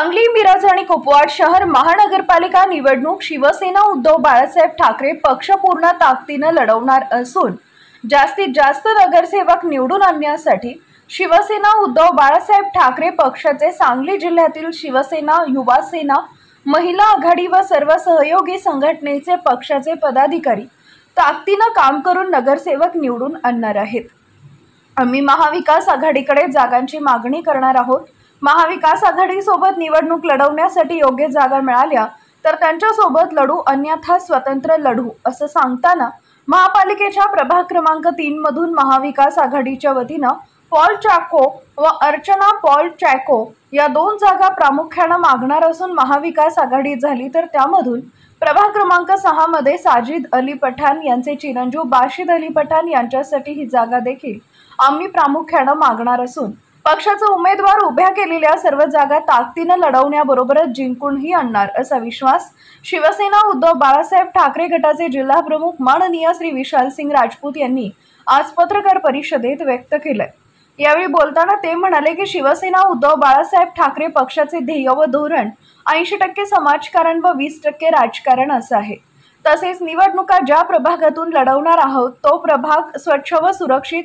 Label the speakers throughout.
Speaker 1: सांगली, मिरज आणि कुपवाड शहर महानगरपालिका निवडणूक शिवसेना उद्धव बाळासाहेब ठाकरे पक्ष पूर्ण ताकदीने लढवणार असून जास्तीत जास्त नगरसेवक निवडून आणण्यासाठी शिवसेना उद्धव बाळासाहेब ठाकरे पक्षाचे सांगली जिल्ह्यातील शिवसेना, युवा सेना, महिला आघाडी व सर्व सहयोगी संघटनेचे पक्षाचे पदाधिकारी ताकदीने काम करून नगरसेवक निवडून आणणार आहेत। आम्ही महाविकास आघाडीकडे जागांची मागणी करणार आहोत। महाविकास आघाडी सोबत निवडणूक लढवण्यासाठी योग्य जागा मिळाल्या तर त्यांच्या सोबत लढू, अन्यथा स्वतंत्र लढू असं सांगताना महापालिकेच्या प्रभाग क्रमांक 3 मधून महाविकास आघाडीच्या वतीने पॉल चाको व अर्चना पॉल चॅको या 2 जागा प्रामुख्याने मागणार असून महाविकास आघाडी झाली तर त्यामधून प्रभाग क्रमांक 6 मध्ये साजिद अली पठाण यांचे चिरंजीव बाशिद अली पठाण यांच्यासाठी ही जागा देखील आम्ही प्रामुख्याने मागणार असून पक्षाचे उमेदवार उभ्या केलेल्या सर्व जागा ताकदीने लढवण्याबरोबरच जिंकूनही आणणार असा विश्वास शिवसेना उद्धव बाळासाहेब ठाकरे गटाचे जिल्हा प्रमुख माननीय श्री विशाल सिंग राजपूत यांनी आज पत्रकार परिषदेत व्यक्त केले। यावेळी बोलताना ते म्हणाले की शिवसेना उद्धव बाळासाहेब ठाकरे पक्षाचे ध्येय व धोरण 80% समाजकारण व 20% राजकारण असं आहे। तसेच निवडणुका ज्या प्रभागातून लढवणार आहोत तो प्रभाग स्वच्छ व सुरक्षित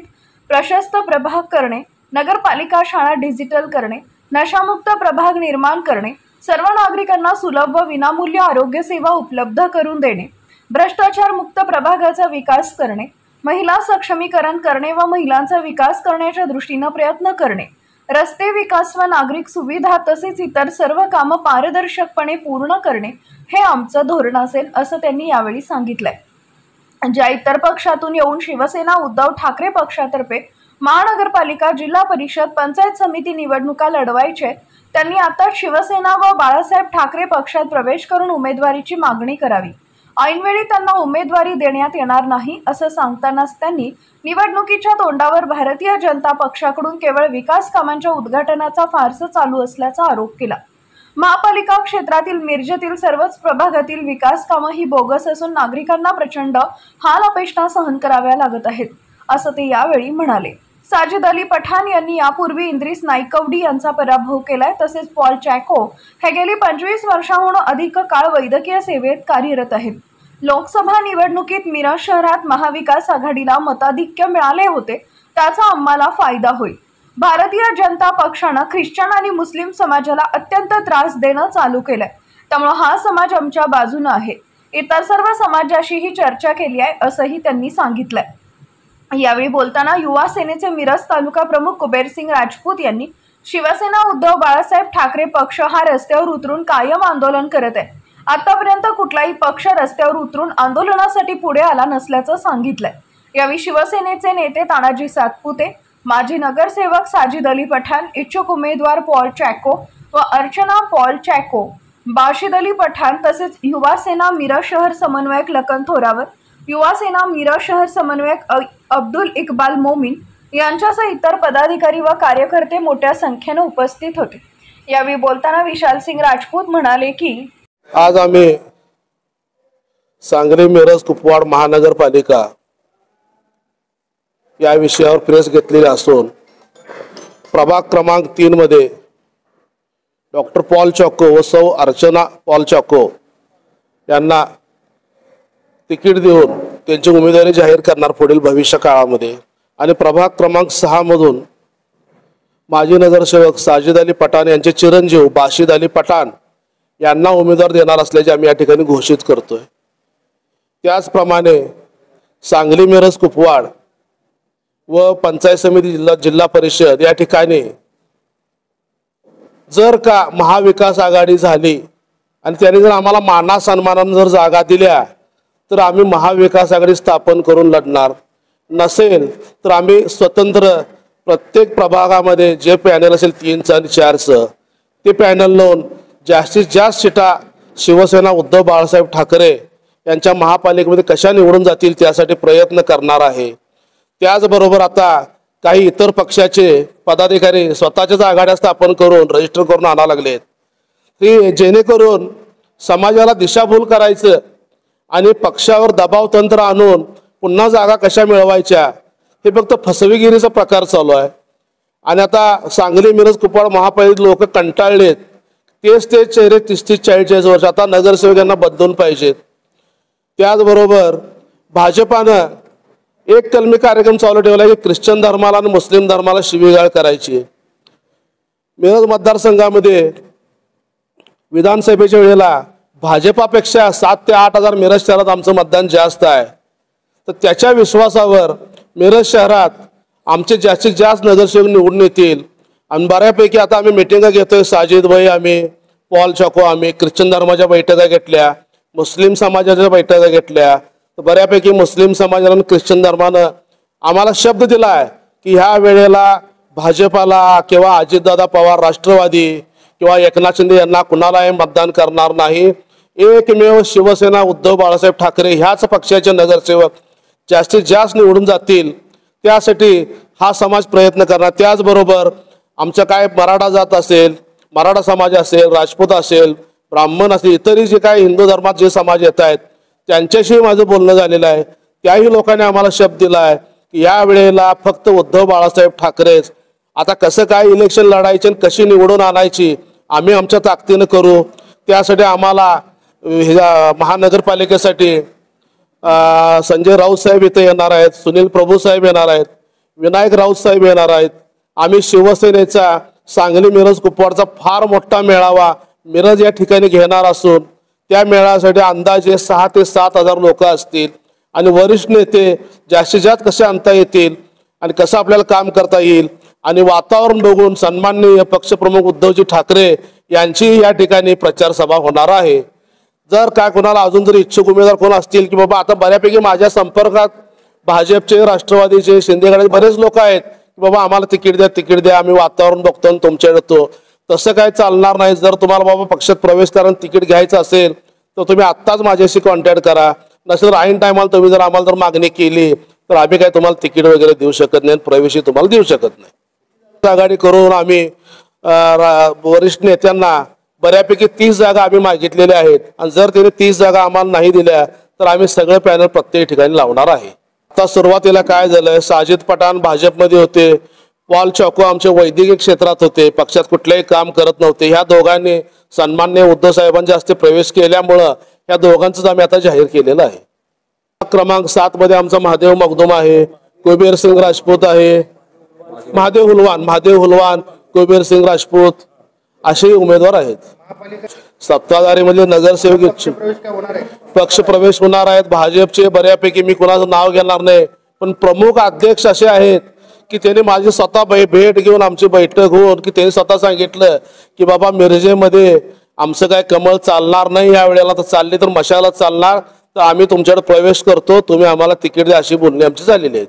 Speaker 1: प्रशस्त प्रभाग करणे, नगरपालिका शाळा डिजिटल करणे, नशामुक्त प्रभाग निर्माण करणे, सर्व नागरिकांना सुलभ व विनामूल्य आरोग्य सेवा उपलब्ध करून देणे, भ्रष्टाचार मुक्त प्रभागाचा विकास करणे, महिला सक्षमीकरण करणे व महिलांचा विकास करण्याच्या दृष्टीने प्रयत्न करणे, रस्ते विकास व नागरिक सुविधा तसेच इतर सर्व कामे पारदर्शकपणे पूर्ण करणे हे आमचं धोरण असेल असं त्यांनी यावेळी सांगितलंय। ज्या इतर पक्षातून येऊन शिवसेना उद्धव ठाकरे पक्षातर्फे महानगरपालिका, जिल्हा परिषद, पंचायत समिती निवडणुका लढवायचे त्यांनी आता शिवसेना व बाळासाहेब ठाकरे पक्षात प्रवेश करून उमेदवारीची मागणी करावी। ऐनवेळी त्यांना उमेदवारी देण्यात येणार नाही असं सांगतानाच त्यांनी निवडणुकीच्या तोंडावर भारतीय जनता पक्षाकडून केवळ विकास कामांच्या उद्घाटनाचा फार्स चालू असल्याचा आरोप केला। महापालिका क्षेत्रातील मिरजेतील सर्वच प्रभागातील विकास कामे ही बोगस असून नागरिकांना प्रचंड हाल अपेष्टा सहन कराव्या लागत आहेत असं ते यावेळी म्हणाले। साजिद अली पठाण यांनी यापूर्वी इद्रिस नाईकवडी यांचा पराभव केलाय। तसेच पॉल चॅको हे गेली 25 वर्षांहून अधिक काळ वैद्यकीय सेवेत कार्यरत आहेत। लोकसभा निवडणुकीत मिरज शहरात महाविकास आघाडीला मताधिक्य मिळाले होते, त्याचा आम्हाला फायदा होईल। भारतीय जनता पक्षाने ख्रिश्चन आणि मुस्लिम समाजाला अत्यंत त्रास देणं चालू केलंय, त्यामुळे हा समाज आमच्या बाजूने आहे। इतर सर्व समाजाशीही चर्चा केली आहे असंही त्यांनी सांगितलंय। यावेळी बोलताना युवा सेनेचे मिरज तालुका प्रमुख कुबेरसिंग राजपूत यांनी शिवसेना उद्धव बाळासाहेब ठाकरे पक्ष हा रस्त्यावर उतरून कायम आंदोलन करत आहे। आतापर्यंत कुठलाही पक्ष रस्त्यावर उतरून आंदोलनासाठी पुढे आला नसल्याचं सांगितलंय। यावेळी शिवसेनेचे नेते तानाजी सातपुते, माजी नगरसेवक साजिद अली पठाण, इच्छुक उमेदवार पॉल चॅको व अर्चना पॉल चॅको, बाशिद अली पठाण तसेच युवा सेना मिरज शहर समन्वयक लखन थोरावर, युवा सेना मिरज शहर समन्वयक अब्दुल इकबाल मोमीन यांच्यासह इतर पदाधिकारी व कार्यकर्ते मोठ्या संख्येने उपस्थित होते। यावेळी बोलताना विशाल सिंग राजपूत म्हणाले की
Speaker 2: आज आम्ही सांगली, मिरज, कुपवाड महानगरपालिका या विषयावर प्रेस घेतलेली असून प्रभाग क्रमांक 3 मध्ये डॉक्टर पॉल चॅको व सौ अर्चना पॉल चॅको यांना तिकीट देऊन त्यांची उमेदवारी जाहीर करणार पुढील भविष्य काळामध्ये, आणि प्रभाग क्रमांक 6 मधून माजी नगरसेवक साजिद अली पठाण यांचे चिरंजीव बाशिद अली पठाण यांना उमेदवार देणार असल्याचे आम्ही या ठिकाणी घोषित करतोय। त्याचप्रमाणे सांगली, मिरज, कुपवाड व पंचायत समिती, जिल्हा परिषद या ठिकाणी जर का महाविकास आघाडी झाली आणि त्यांनी जर आम्हाला माना सन्मानाने जर जागा दिल्या तर आम्ही महाविकास आघाडी स्थापन करून लढणार, नसेल तर आम्ही स्वतंत्र प्रत्येक प्रभागामध्ये जे पॅनल असेल 3चं आणि 4चं ते पॅनल लावून जास्तीत जास्त सीटा शिवसेना उद्धव बाळासाहेब ठाकरे यांच्या महापालिकेमध्ये कशा निवडून जातील त्यासाठी प्रयत्न करणार आहे। त्याचबरोबर आता काही इतर पक्षाचे पदाधिकारी स्वतःच्याच आघाड्या स्थापन करून रजिस्टर करून आणा लागलेत, की जेणेकरून समाजाला दिशाभूल करायचं आणि पक्षावर दबाव तंत्र आणून पुन्हा जागा कशा मिळवायच्या हे फक्त फसवेगिरीचा प्रकार चालू आहे। आणि आता सांगली, मिरज, कुपवाड महापालिकेत लोक कंटाळलेत, ते चेहरे 30-40 वर्ष आता नगरसेवक यांना बदलून पाहिजेत. त्याचबरोबर भाजपानं एक कलमी कार्यक्रम चालू ठेवला की ख्रिश्चन धर्माला आणि मुस्लिम धर्माला शिवीगाळ करायची. मिरज मतदारसंघामध्ये विधानसभेच्या वेळेला भाजपापेक्षा 7 ते 8 हजार मिरज शहरात आमचं मतदान जास्त आहे. तर त्याच्या विश्वासावर मिरज शहरात आमचे जास्तीत जास्त नगरसेवक निवडून येतील. आणि बऱ्यापैकी आता आम्ही मिटिंगा घेतोय. साजिद भाई, आम्ही पॉल चॉको, आम्ही ख्रिश्चन धर्माच्या बैठका घेतल्या, मुस्लिम समाजाच्या बैठका घेतल्या. तर बऱ्यापैकी मुस्लिम समाजानं आणि ख्रिश्चन धर्मानं आम्हाला शब्द दिला आहे की ह्या वेळेला भाजपाला किंवा अजितदादा पवार राष्ट्रवादी किंवा एकनाथ शिंदे यांना कुणालाही मतदान करणार नाही. एकमेव शिवसेना उद्धव बाळासाहेब ठाकरे ह्याच पक्षाचे नगरसेवक जास्तीत जास्त निवडून जातील. त्यासाठी हा समाज प्रयत्न करणार. त्याचबरोबर आमचं काय मराठा जात असेल, मराठा समाज असेल, राजपूत असेल, ब्राह्मण असेल, इतरही जे काय हिंदू धर्मात जे समाज येत आहेत त्यांच्याशी माझं बोलणं झालेलं आहे. त्याही लोकांनी आम्हाला शब्द दिला आहे की या वेळेला फक्त उद्धव बाळासाहेब ठाकरेच. आता कसं काय इलेक्शन लढायची आणि कशी निवडून आणायची आम्ही आमच्या ताकदीनं करू. त्यासाठी आम्हाला महानगरपालिकेसाठी संजय राऊत साहेब इथे येणार आहेत, सुनील प्रभू साहेब येणार आहेत, विनायक राऊत साहेब येणार आहेत. आम्ही शिवसेनेचा सांगली मिरज कुपवाडचा फार मोठा मेळावा मिरज या ठिकाणी घेणार असून त्या मेळाव्यासाठी अंदाजे 6 ते 7 हजार लोक असतील. आणि वरिष्ठ नेते जास्तीत जास्त कसे आणता येतील आणि कसं आपल्याला काम करता येईल आणि वातावरण बघून सन्माननीय पक्षप्रमुख उद्धवजी ठाकरे यांची या ठिकाणी प्रचार सभा होणार आहे. जर काय कोणाला अजून जर इच्छुक उमेदवार कोण असतील की बाबा आता बऱ्यापैकी माझ्या संपर्कात भाजपचे, राष्ट्रवादीचे, शिंदेगडाचे बरेच लोक आहेत की बाबा आम्हाला तिकीट द्या आम्ही वातावरण बघतो आणि तुमच्या येतो, तसं काय चालणार नाही. जर तुम्हाला बाबा पक्षात प्रवेश करा तिकीट घ्यायचं असेल तर तुम्ही आत्ताच माझ्याशी कॉन्टॅक्ट करा. नसेल ऐन टायमाला तुम्ही जर आम्हाला जर मागणी केली तर आम्ही काय तुम्हाला तिकीट वगैरे देऊ शकत नाही, प्रवेशही तुम्हाला देऊ शकत नाही. आघाडी करून आम्ही वरिष्ठ नेत्यांना बऱ्यापैकी 30 जागा आम्ही मागितलेल्या आहेत. आणि जर त्याने 30 जागा आम्हाला नाही दिल्या तर आम्ही सगळे पॅनल प्रत्येक ठिकाणी लावणार आहे. आता सुरुवातीला काय झालंय, साजिद पठाण भाजपमध्ये होते, पॉल चॉको आमच्या वैद्यकीय क्षेत्रात होते, पक्षात कुठलेही काम करत नव्हते. ह्या दोघांनी सन्माननीय उद्धव साहेबांच्या हस्ते प्रवेश केल्यामुळं या दोघांचंच आम्ही आता जाहीर केलेलं आहे. क्रमांक 7 मध्ये आमचा महादेव मगदूम आहे, कुबेर सिंग राजपूत आहे, महादेव हुलवान, कुबेर सिंग राजपूत असे उमेदवार आहेत. सत्ताधारी म्हणजे नगरसेवक इच्छुक पक्ष प्रवेश होणार आहेत. भाजपचे बऱ्यापैकी मी कोणाचं नाव घेणार नाही, पण प्रमुख अध्यक्ष असे आहेत की त्यांनी माझी स्वतः भेट घेऊन आमची बैठक होऊन की त्यांनी स्वतः सांगितलं की बाबा मिरजेमध्ये आमचं काय कमळ चालणार नाही या वेळेला, तर चालली तर मशाला चालणार, तर आम्ही तुमच्याकडे प्रवेश करतो, तुम्ही आम्हाला तिकीट द्या अशी बोलणी आमची झालेली आहेत.